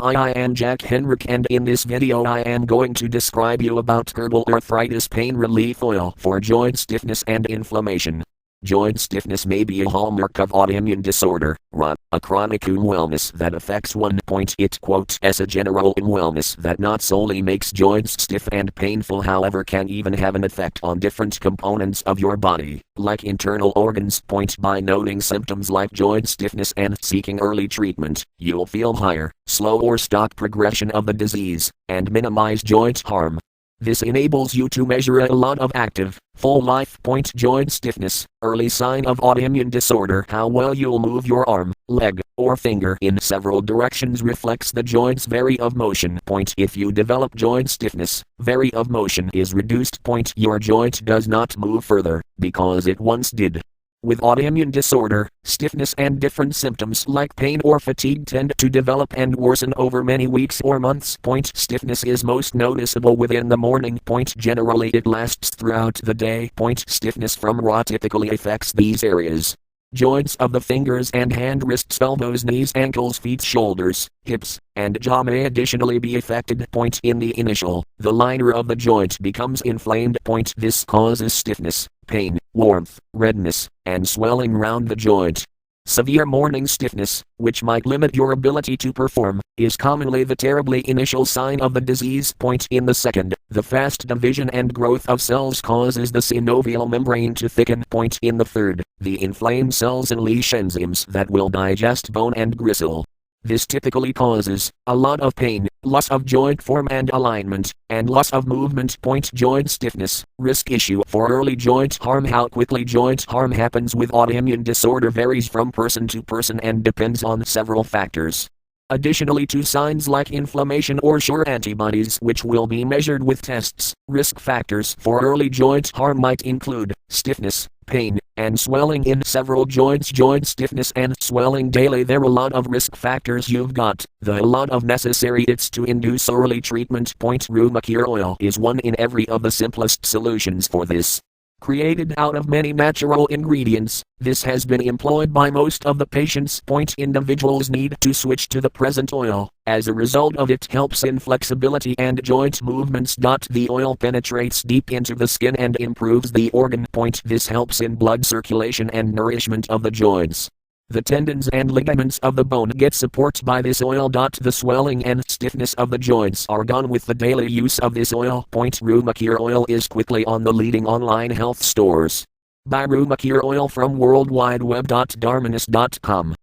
Hi, I am Jack Henrik, and in this video I am going to describe you about Herbal Arthritis Pain Relief Oil for joint stiffness and inflammation. Joint stiffness may be a hallmark of autoimmune disorder, RA, a chronic illness that affects one. It quotes as a general illness that not solely makes joints stiff and painful, however can even have an effect on different components of your body, like internal organs. By noting symptoms like joint stiffness and seeking early treatment, you'll feel higher, slow or stop progression of the disease, and minimize joint harm. This enables you to measure a lot of active, full life. Joint stiffness, early sign of autoimmune disorder. How well you'll move your arm, leg, or finger in several directions reflects the joint's vary of motion. If you develop joint stiffness, vary of motion is reduced. Your joint does not move further, because it once did. With autoimmune disorder, stiffness and different symptoms like pain or fatigue tend to develop and worsen over many weeks or months. Stiffness is most noticeable within the morning. Generally it lasts throughout the day. Stiffness from RA typically affects these areas: joints of the fingers and hand, wrists, elbows, knees, ankles, feet, shoulders, hips, and jaw may additionally be affected. In the initial, the liner of the joint becomes inflamed. This causes stiffness, pain, warmth, redness, and swelling round the joint. Severe morning stiffness, which might limit your ability to perform, is commonly the terribly initial sign of the disease. In the second, the fast division and growth of cells causes the synovial membrane to thicken. In the third, the inflamed cells unleash enzymes that will digest bone and gristle. This typically causes a lot of pain, loss of joint form and alignment, and loss of movement. Joint stiffness, risk issue for early joint harm. How quickly joint harm happens with autoimmune disorder varies from person to person and depends on several factors. Additionally to signs like inflammation or sure antibodies, which will be measured with tests, risk factors for early joint harm might include stiffness, pain, and swelling in several joints. Joint stiffness and swelling daily. There are a lot of risk factors you've got, a lot of necessary it's to induce early treatment. Rheumacure oil is one in every of the simplest solutions for this. Created out of many natural ingredients, this has been employed by most of the patients. Individuals need to switch to the present oil, as a result of it helps in flexibility and joint movements. The oil penetrates deep into the skin and improves the organ. This helps in blood circulation and nourishment of the joints. The tendons and ligaments of the bone get support by this oil. The swelling and stiffness of the joints are gone with the daily use of this oil. Rheumacure oil is quickly on the leading online health stores. Buy Rheumacure oil from worldwideweb.darminus.com.